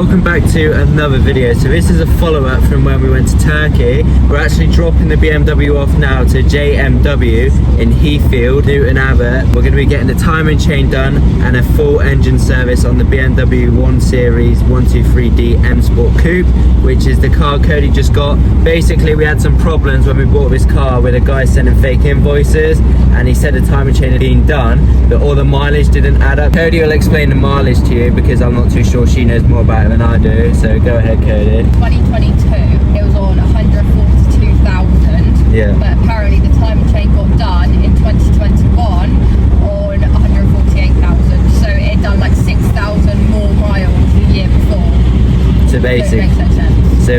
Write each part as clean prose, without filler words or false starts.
welcome back to another video. So this is a follow-up from when we went to Turkey. We're actually dropping the BMW off now to JMW in Heathfield, Newton Abbot. We're going to be getting the timing chain done and a full engine service on the BMW 1 Series 123D M Sport Coupe, which is the car Cody just got. Basically, we had some problems when we bought this car with a guy sending fake invoices, and he said the timing chain had been done, but all the mileage didn't add up. Cody will explain the mileage to you because I'm not too sure, she knows more about it than I do, so go ahead, Cody. 2022, it was on 142,000. Yeah. But apparently the timing chain got done in 2021 on 148,000. So it done like 6,000 more miles the year before. So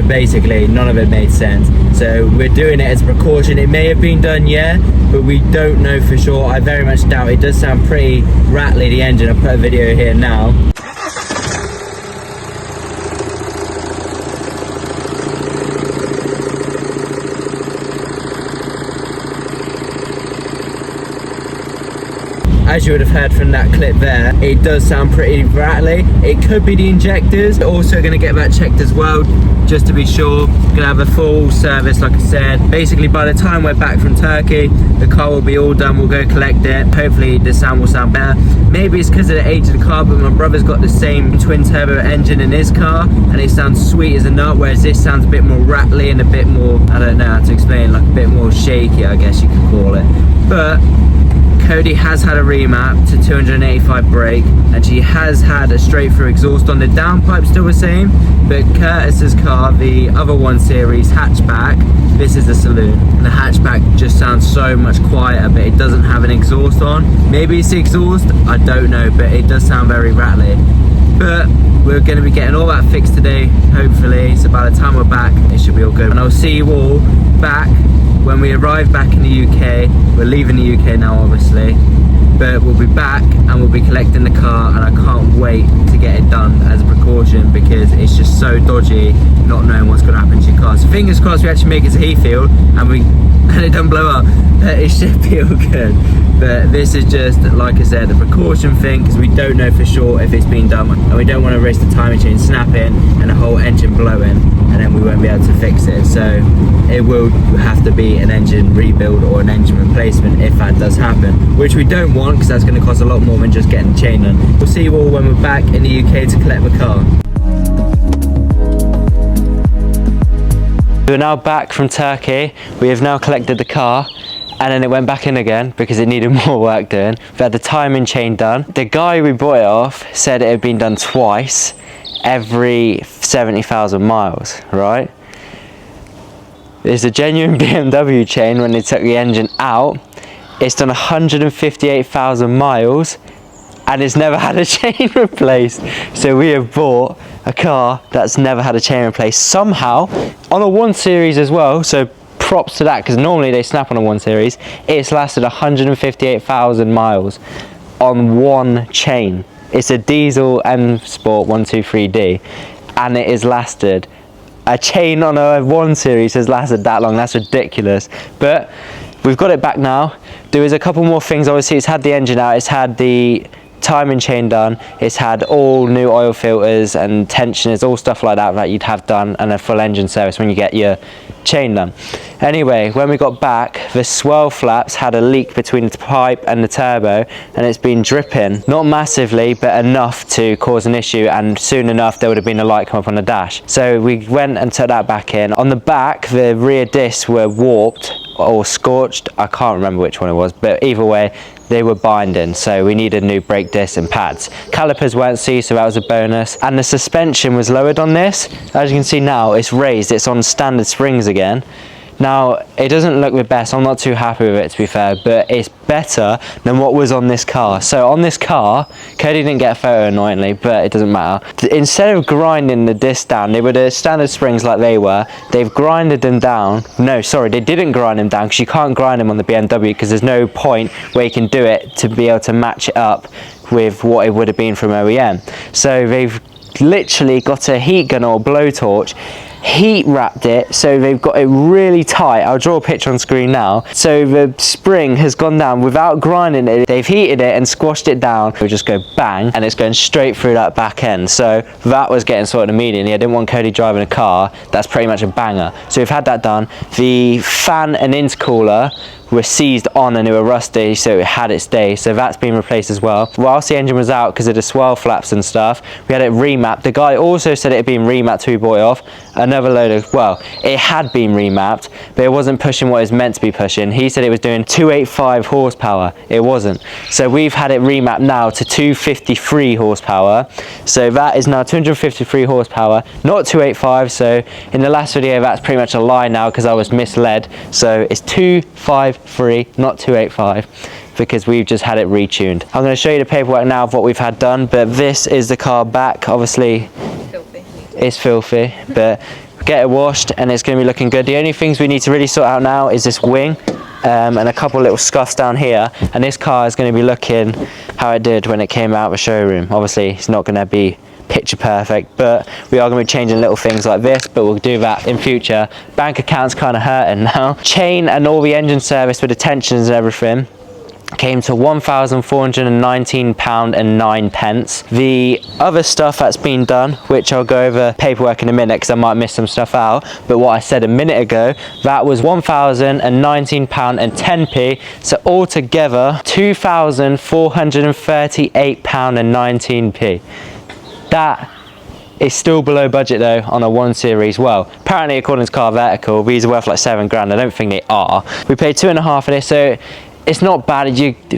basically, none of it made sense. So we're doing it as a precaution. It may have been done, yeah, but we don't know for sure. I very much doubt. It does sound pretty rattly, the engine. I'll put a video here now. As you would have heard from that clip there, it does sound pretty rattly. It could be the injectors. Also going to get that checked as well, just to be sure. Going to have a full service, like I said. Basically, by the time we're back from Turkey, the car will be all done. We'll go collect it. Hopefully the sound will sound better. Maybe it's because of the age of the car, but my brother's got the same twin turbo engine in his car, and it sounds sweet as a nut, whereas this sounds a bit more rattly and a bit more, I don't know how to explain, like a bit more shaky, I guess you could call it. But Cody has had a remap to 285 brake, and she has had a straight through exhaust on the downpipe, still the same, but Curtis's car, the other 1 Series hatchback, this is the saloon, and the hatchback just sounds so much quieter, but it doesn't have an exhaust on. Maybe it's the exhaust, I don't know, but it does sound very rattly. But we're going to be getting all that fixed today, hopefully, so by the time we're back, it should be all good. And I'll see you all back when we arrive back in the UK. We're leaving the UK now, obviously, but we'll be back and we'll be collecting the car, and I can't wait to get it done as a precaution because it's just so dodgy not knowing what's going to happen to your car. So fingers crossed we actually make it to Heathfield and it doesn't blow up. It should be all good. But this is just, like I said, a precaution thing because we don't know for sure if it's been done, and we don't want to risk the timing chain snapping and the whole engine blowing, and then we won't be able to fix it. So it will have to be an engine rebuild or an engine replacement if that does happen, which we don't want because that's going to cost a lot more than just getting the chain done. We'll see you all when we're back in the UK to collect the car. We're now back from Turkey. We have now collected the car, and then it went back in again because it needed more work doing. We had the timing chain done. The guy we bought it off said it had been done twice every 70,000 miles, right? It's a genuine BMW chain. When they took the engine out, it's done 158,000 miles and it's never had a chain replaced. So we have bought a car that's never had a chain replaced somehow on a 1 Series as well. So props to that, because normally they snap on a 1 Series. It's lasted 158,000 miles on 1 chain. It's a diesel M Sport 123D, and it has lasted, a chain on a 1 Series has lasted that long. That's ridiculous. But we've got it back now. There is a couple more things. Obviously, it's had the engine out, it's had the timing chain done, it's had all new oil filters and tensioners, all stuff like that that you'd have done, and a full engine service when you get your chain done. Anyway, when we got back, the swirl flaps had a leak between the pipe and the turbo, and it's been dripping, not massively but enough to cause an issue, and soon enough there would have been a light come up on the dash. So we went and took that back in. On the back, the rear discs were warped or scorched, I can't remember which one it was, but either way they were binding, so we needed new brake discs and pads. Calipers weren't seized, so that was a bonus, and the suspension was lowered on this. As you can see now, it's raised, it's on standard springs again. Now, it doesn't look the best, I'm not too happy with it to be fair, but it's better than what was on this car. So on this car, Cody didn't get a photo annoyingly, but it doesn't matter. Instead of grinding the disc down, they were the standard springs like they were, they've grinded them down. No, sorry, they didn't grind them down because you can't grind them on the BMW because there's no point where you can do it to be able to match it up with what it would have been from OEM. So they've literally got a heat gun or blowtorch, heat wrapped it, so they've got it really tight. I'll draw a picture on screen now. So the spring has gone down without grinding it. They've heated it and squashed it down. We'll just go bang, and it's going straight through that back end. So that was getting sorted immediately. I didn't want Cody driving a car that's pretty much a banger. So we've had that done. The fan and intercooler were seized on and they were rusty, so it had its day, so that's been replaced as well. Whilst the engine was out because of the swirl flaps and stuff, we had it remapped. The guy also said it had been remapped to bought it off. Another load of, well, it had been remapped, but it wasn't pushing what it was meant to be pushing. He said it was doing 285 horsepower. It wasn't. So we've had it remapped now to 253 horsepower. So that is now 253 horsepower, not 285. So in the last video, that's pretty much a lie now because I was misled. So it's 253, not 285. Because we've just had it retuned. I'm going to show you the paperwork now of what we've had done, but this is the car back. Obviously filthy. It's filthy, but get it washed and it's going to be looking good. The only things we need to really sort out now is this wing and a couple little scuffs down here, and this car is going to be looking how it did when it came out of the showroom. Obviously it's not going to be picture perfect, but we are going to be changing little things like this, but we'll do that in future. Bank account's kind of hurting now. Chain and all the engine service with the tensions and everything came to £1,419.09. The other stuff that's been done, which I'll go over paperwork in a minute because I might miss some stuff out, but what I said a minute ago, that was £1,019.10. So altogether £2,438.19. That is still below budget though on a 1 Series. Well, apparently according to Car Vertical, these are worth like £7 grand. I don't think they are. We paid 2.5 for this, so it's not bad.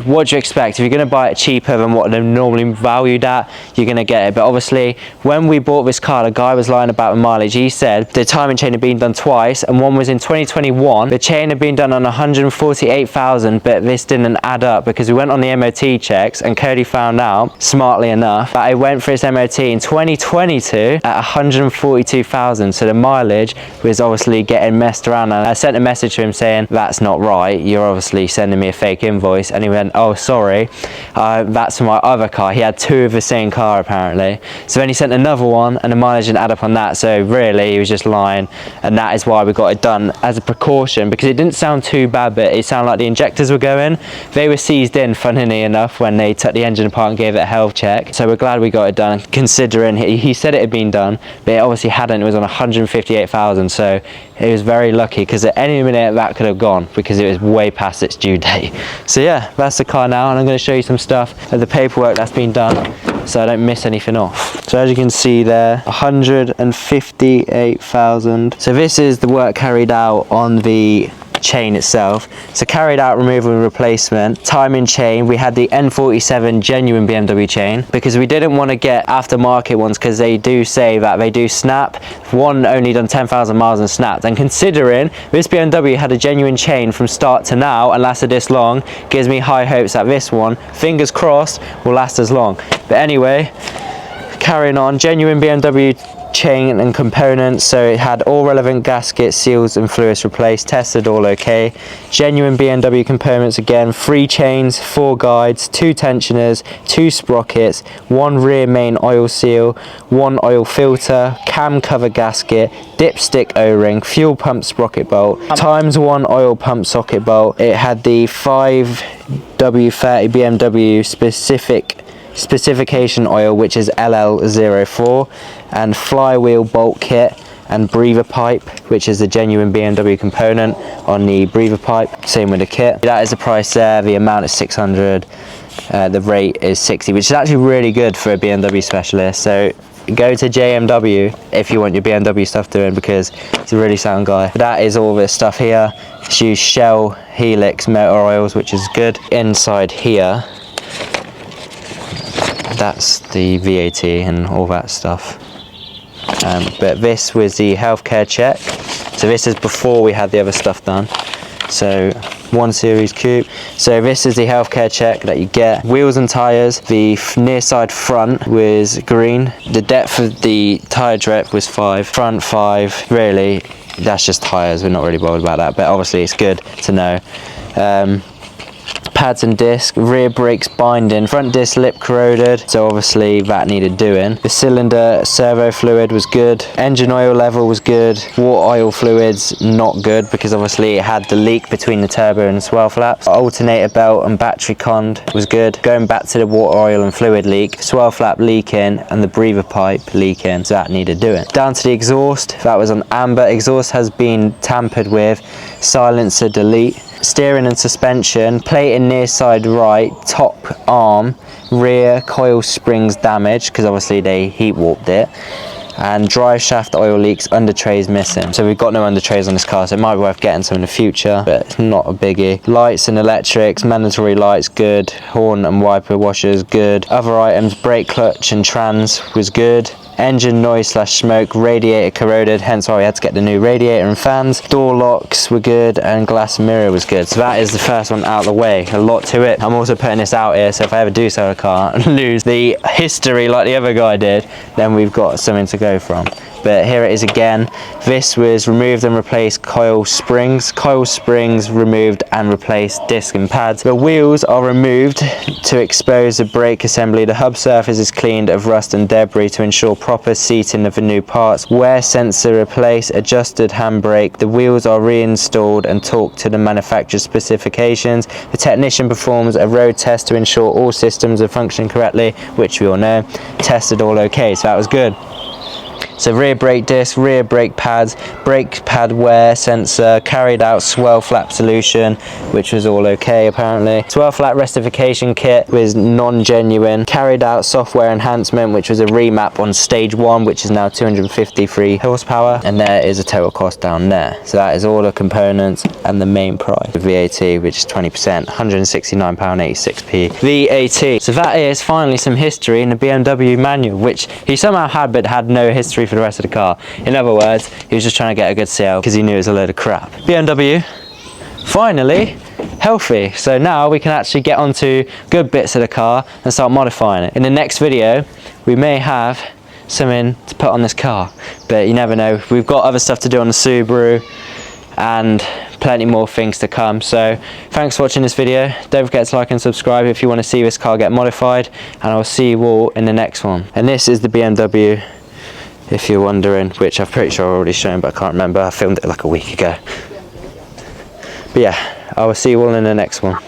What do you expect? If you're going to buy it cheaper than what they're normally valued at, you're going to get it. But obviously, when we bought this car, the guy was lying about the mileage. He said the timing chain had been done twice, and one was in 2021. The chain had been done on 148,000, but this didn't add up because we went on the MOT checks, and Cody found out, smartly enough, that it went for its MOT in 2022 at 142,000. So the mileage was obviously getting messed around. And I sent a message to him saying, that's not right. You're obviously sending me a fake invoice. And he went, oh sorry, that's for my other car. He had 2 of the same car apparently. So then he sent another one and the mileage didn't add up on that. So really he was just lying, and that is why we got it done as a precaution, because it didn't sound too bad, but it sounded like the injectors were going. They were seized in, funnily enough, when they took the engine apart and gave it a health check. So we're glad we got it done, considering he said it had been done, but it obviously hadn't. It was on 158,000. So it was very lucky, because at any minute that could have gone because it was way past its due date. So yeah, that's the car now, and I'm going to show you some stuff of the paperwork that's been done so I don't miss anything off. So as you can see there, 158,000. So this is the work carried out on the chain itself. So carried out removal and replacement. Timing chain, we had the N47 genuine BMW chain because we didn't want to get aftermarket ones because they do say that they do snap. One only done 10,000 miles and snapped, and considering this BMW had a genuine chain from start to now and lasted this long, gives me high hopes that this one, fingers crossed, will last as long. But anyway, carrying on, genuine BMW chain and components. So it had all relevant gaskets, seals and fluids replaced, tested, all okay. Genuine BMW components again, 3 chains, 4 guides, 2 tensioners, 2 sprockets, 1 rear main oil seal, 1 oil filter, cam cover gasket, dipstick O-ring, fuel pump sprocket bolt, ×1 oil pump socket bolt. It had the 5W30 BMW specification oil, which is LL04, and flywheel bolt kit and breather pipe, which is the genuine BMW component on the breather pipe. Same with the kit. That is the price there. The amount is 600. The rate is 60, which is actually really good for a BMW specialist. So go to JMW if you want your BMW stuff doing, because he's a really sound guy. That is all this stuff here. It's used Shell Helix motor oils, which is good. Inside here, that's the VAT and all that stuff. But this was the healthcare check. So this is before we had the other stuff done. So 1 Series coupe. So this is the healthcare check that you get. Wheels and tyres. The near side front was green. The depth of the tyre depth was 5. Front 5. Really, that's just tyres. We're not really bothered about that. But obviously it's good to know. pads and disc, rear brakes binding, front disc lip corroded, so obviously that needed doing. The cylinder servo fluid was good, engine oil level was good, water oil fluids not good because obviously it had the leak between the turbo and the swell flaps. Alternator belt and battery cond was good. Going back to the water oil and fluid leak, swell flap leaking and the breather pipe leaking, so that needed doing. Down to the exhaust, that was on amber. Exhaust has been tampered with, silencer delete. Steering and suspension, plating near side right, top arm, rear coil springs damaged because obviously they heat warped it, and drive shaft oil leaks, under trays missing. So we've got no under trays on this car, so it might be worth getting some in the future, but it's not a biggie. Lights and electrics, mandatory lights good, horn and wiper washers good. Other items, brake clutch and trans was good. Engine noise / smoke, radiator corroded, hence why we had to get the new radiator and fans. Door locks were good and glass mirror was good. So that is the first one out of the way. A lot to it. I'm also putting this out here, so if I ever do sell a car and lose the history like the other guy did, then we've got something to go from. But here it is again. This was removed and replaced coil springs removed and replaced disc and pads. The wheels are removed to expose the brake assembly. The hub surface is cleaned of rust and debris to ensure proper seating of the new parts. Wear sensor replaced, adjusted handbrake. The wheels are reinstalled and torqued to the manufacturer's specifications. The technician performs a road test to ensure all systems are functioning correctly, which we all know. Tested all okay, so that was good. So rear brake disc, rear brake pads, brake pad wear sensor, carried out swell flap solution, which was all okay apparently. Swell flap rectification kit was non-genuine. Carried out software enhancement, which was a remap on stage 1, which is now 253 horsepower. And there is a total cost down there. So that is all the components and the main price. The VAT, which is 20%, £169.86p. VAT. So that is finally some history in the BMW manual, which he somehow had but had no history for the rest of the car. In other words, he was just trying to get a good sale because he knew it was a load of crap. BMW, finally healthy. So now we can actually get onto good bits of the car and start modifying it. In the next video, we may have something to put on this car, but you never know. We've got other stuff to do on the Subaru and plenty more things to come. So thanks for watching this video. Don't forget to like and subscribe if you want to see this car get modified, and I'll see you all in the next one. And this is the BMW, if you're wondering, which I'm pretty sure I've already shown, but I can't remember. I filmed it like a week ago. But yeah, I will see you all in the next one.